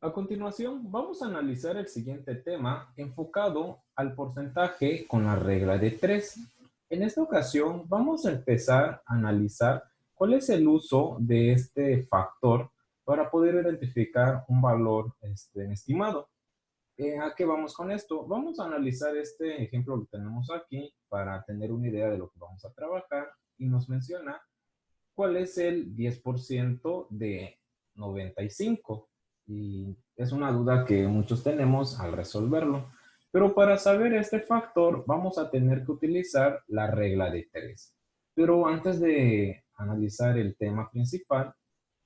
A continuación, vamos a analizar el siguiente tema enfocado al porcentaje con la regla de 3. En esta ocasión, vamos a empezar a analizar cuál es el uso de este factor para poder identificar un valor estimado. ¿A qué vamos con esto? Vamos a analizar este ejemplo que tenemos aquí para tener una idea de lo que vamos a trabajar y nos menciona cuál es el 10% de 95. Y es una duda que muchos tenemos al resolverlo. Pero para saber este factor vamos a tener que utilizar la regla de 3. Pero antes de analizar el tema principal,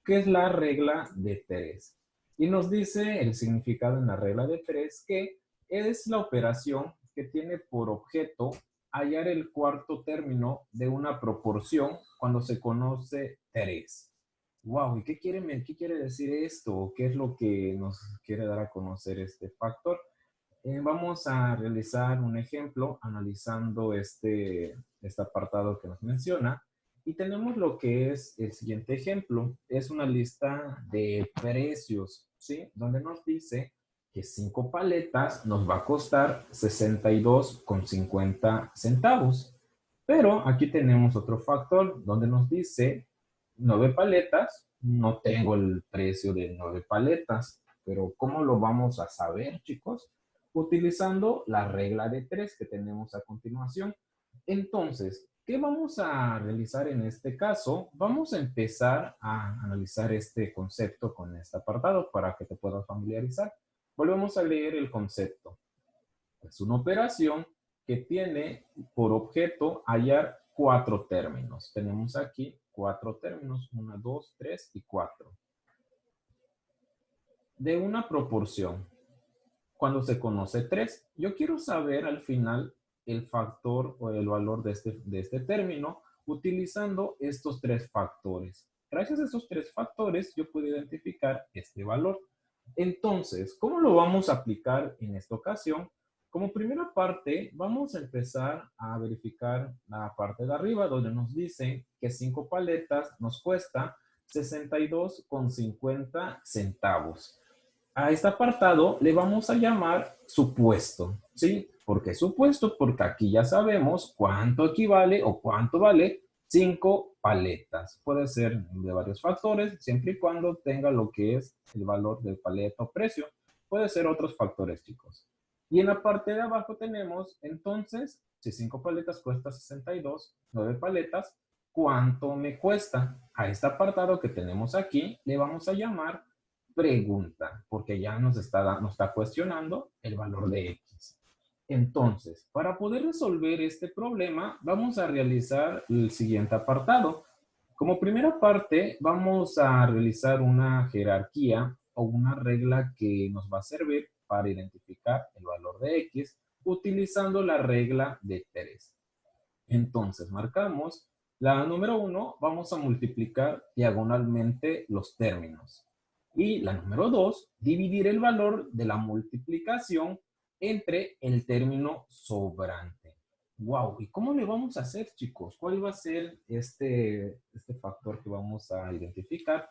¿qué es la regla de 3? Y nos dice el significado en la regla de 3 que es la operación que tiene por objeto hallar el cuarto término de una proporción cuando se conoce 3. Wow, ¿y qué quiere decir esto? ¿Qué es lo que nos quiere dar a conocer este factor? Vamos a realizar un ejemplo analizando este apartado que nos menciona y tenemos lo que es el siguiente ejemplo. Es una lista de precios, ¿sí? Donde nos dice que 5 paletas nos va a costar 62,50 centavos. Pero aquí tenemos otro factor donde nos dice 9 paletas. No tengo el precio de 9 paletas, pero ¿cómo lo vamos a saber, chicos? Utilizando la regla de 3 que tenemos a continuación. Entonces, ¿qué vamos a realizar en este caso? Vamos a empezar a analizar este concepto con este apartado para que te puedas familiarizar. Volvemos a leer el concepto. Es una operación que tiene por objeto hallar 4 términos. Tenemos aquí 4 términos, 1, 2, 3 y 4. De una proporción. Cuando se conoce 3, yo quiero saber al final el factor o el valor de este término utilizando estos 3 factores. Gracias a estos 3 factores, yo puedo identificar este valor. Entonces, ¿cómo lo vamos a aplicar en esta ocasión? Como primera parte, vamos a empezar a verificar la parte de arriba donde nos dice que 5 paletas nos cuesta 62,50 centavos. A este apartado le vamos a llamar supuesto, ¿sí? ¿Por qué supuesto? Porque aquí ya sabemos cuánto equivale o cuánto vale 5 paletas. Puede ser de varios factores, siempre y cuando tenga lo que es el valor de paleta o precio. Puede ser otros factores, chicos. Y en la parte de abajo tenemos, entonces, si 5 paletas cuesta 62, 9 paletas, ¿cuánto me cuesta? A este apartado que tenemos aquí le vamos a llamar pregunta, porque ya nos está cuestionando el valor de X. Entonces, para poder resolver este problema, vamos a realizar el siguiente apartado. Como primera parte, vamos a realizar una jerarquía o una regla que nos va a servir para identificar el valor de X utilizando la regla de 3. Entonces, marcamos la número 1, vamos a multiplicar diagonalmente los términos. Y la número 2, dividir el valor de la multiplicación entre el término sobrante. Wow, ¿y cómo le vamos a hacer, chicos? ¿Cuál va a ser este factor que vamos a identificar?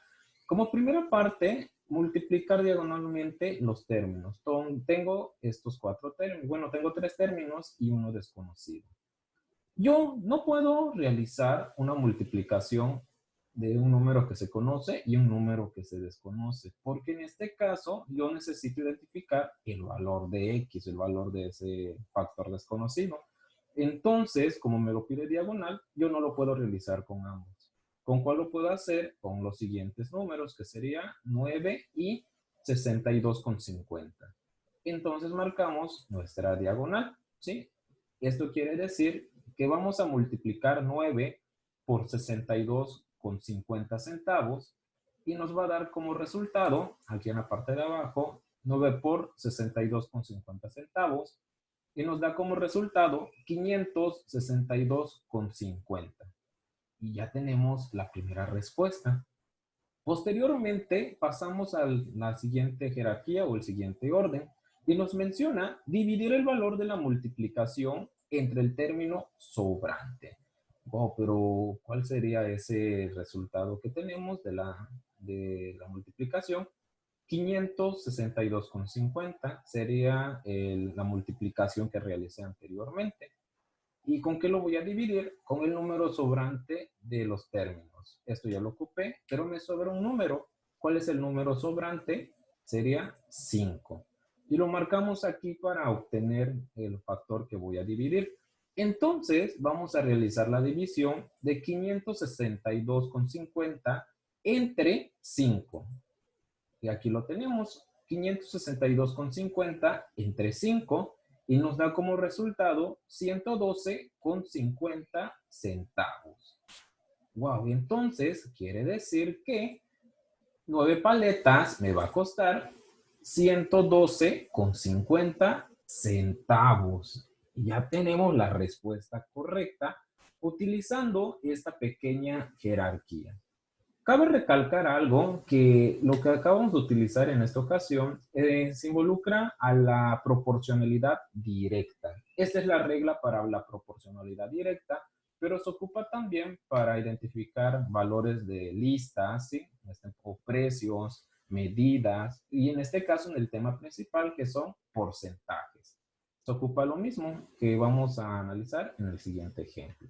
Como primera parte, multiplicar diagonalmente los términos. Tengo estos 4 términos, bueno, tengo 3 términos y uno desconocido. Yo no puedo realizar una multiplicación de un número que se conoce y un número que se desconoce, porque en este caso yo necesito identificar el valor de X, el valor de ese factor desconocido. Entonces, como me lo pide diagonal, yo no lo puedo realizar con ambos. ¿Con cuál lo puedo hacer? Con los siguientes números, que sería 9 y 62,50. Entonces marcamos nuestra diagonal, ¿sí? Esto quiere decir que vamos a multiplicar 9 por 62,50 centavos y nos va a dar como resultado, aquí en la parte de abajo, 9 por 62,50 centavos y nos da como resultado 562,50. Y ya tenemos la primera respuesta. Posteriormente pasamos a la siguiente jerarquía o el siguiente orden y nos menciona dividir el valor de la multiplicación entre el término sobrante. Oh, pero ¿cuál sería ese resultado que tenemos de la multiplicación? 562,50 sería la multiplicación que realicé anteriormente. ¿Y con qué lo voy a dividir? Con el número sobrante de los términos. Esto ya lo ocupé, pero me sobra un número. ¿Cuál es el número sobrante? Sería 5. Y lo marcamos aquí para obtener el factor que voy a dividir. Entonces, vamos a realizar la división de 562,50 entre 5. Y aquí lo tenemos, 562,50 entre 5 y nos da como resultado 112,50 centavos. Wow, entonces quiere decir que 9 paletas me va a costar 112,50 centavos. Ya tenemos la respuesta correcta utilizando esta pequeña jerarquía. Cabe recalcar algo, que lo que acabamos de utilizar en esta ocasión se involucra a la proporcionalidad directa. Esta es la regla para la proporcionalidad directa, pero se ocupa también para identificar valores de listas, ¿sí? O precios, medidas, y en este caso en el tema principal que son porcentajes. Se ocupa lo mismo que vamos a analizar en el siguiente ejemplo.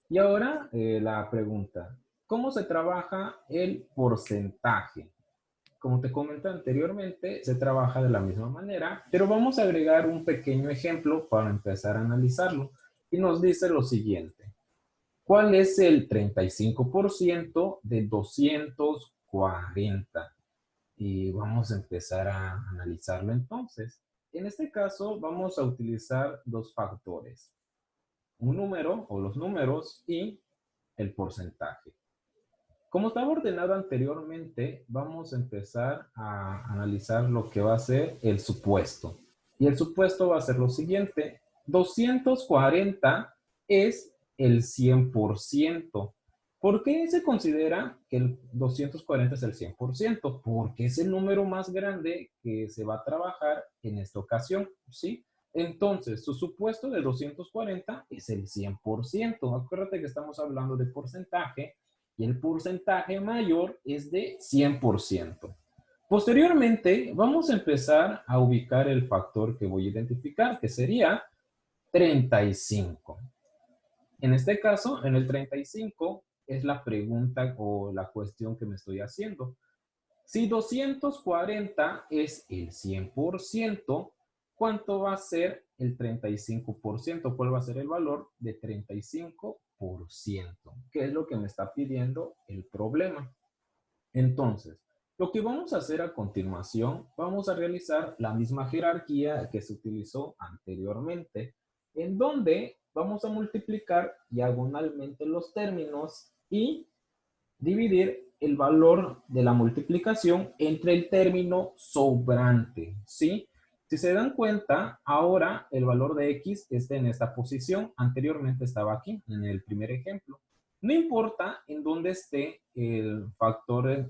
Y ahora la pregunta, ¿cómo se trabaja el porcentaje? Como te comenté anteriormente, se trabaja de la misma manera, pero vamos a agregar un pequeño ejemplo para empezar a analizarlo. Y nos dice lo siguiente, ¿cuál es el 35% de 240? Y vamos a empezar a analizarlo entonces. En este caso, vamos a utilizar dos factores, un número o los números y el porcentaje. Como estaba ordenado anteriormente, vamos a empezar a analizar lo que va a ser el supuesto. Y el supuesto va a ser lo siguiente. 240 es el 100%. ¿Por qué se considera que el 240 es el 100%? Porque es el número más grande que se va a trabajar en esta ocasión, ¿sí? Entonces, su supuesto de 240 es el 100%. Acuérdate que estamos hablando de porcentaje y el porcentaje mayor es de 100%. Posteriormente, vamos a empezar a ubicar el factor que voy a identificar, que sería 35. En este caso, en el 35 es la pregunta o la cuestión que me estoy haciendo. Si 240 es el 100%, ¿cuánto va a ser el 35%? ¿Cuál va a ser el valor de 35%? ¿Qué es lo que me está pidiendo el problema? Entonces, lo que vamos a hacer a continuación, vamos a realizar la misma jerarquía que se utilizó anteriormente, en donde vamos a multiplicar diagonalmente los términos y dividir el valor de la multiplicación entre el término sobrante, ¿sí? Si se dan cuenta, ahora el valor de x está en esta posición, anteriormente estaba aquí, en el primer ejemplo. No importa en dónde esté el factor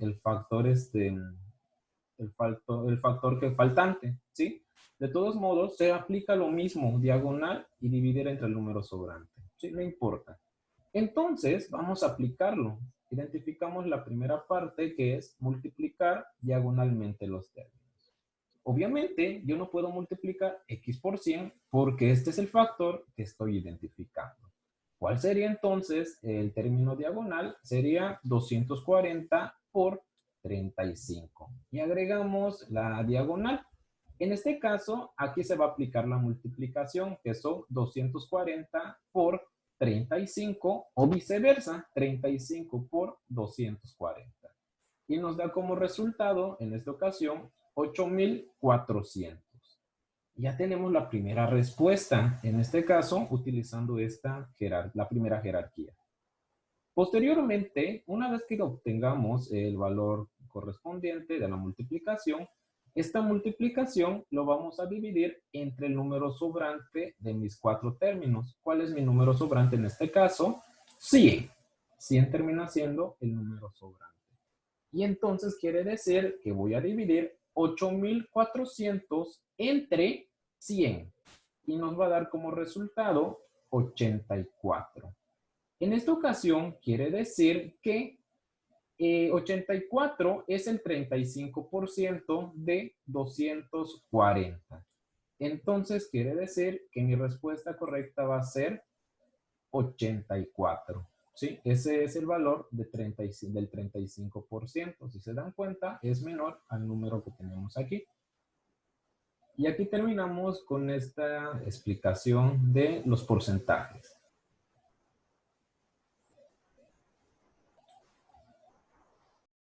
que faltante, ¿sí? De todos modos, se aplica lo mismo, diagonal y dividir entre el número sobrante, ¿sí? No importa. Entonces, vamos a aplicarlo. Identificamos la primera parte, que es multiplicar diagonalmente los términos. Obviamente, yo no puedo multiplicar x por 100 porque este es el factor que estoy identificando. ¿Cuál sería entonces el término diagonal? Sería 240 por 35. Y agregamos la diagonal. En este caso, aquí se va a aplicar la multiplicación, que son 240 por 35 o viceversa, 35 por 240. Y nos da como resultado, en esta ocasión, 8,400. Ya tenemos la primera respuesta, en este caso, utilizando la primera jerarquía. Posteriormente, una vez que obtengamos el valor correspondiente de la multiplicación, esta multiplicación lo vamos a dividir entre el número sobrante de mis 4 términos. ¿Cuál es mi número sobrante en este caso? 100. 100 termina siendo el número sobrante. Y entonces quiere decir que voy a dividir 8,400 entre 100. Y nos va a dar como resultado 84. En esta ocasión quiere decir que 84 es el 35% de 240. Entonces quiere decir que mi respuesta correcta va a ser 84. ¿Sí? Ese es el valor de del 35%. Si se dan cuenta, es menor al número que tenemos aquí. Y aquí terminamos con esta explicación de los porcentajes.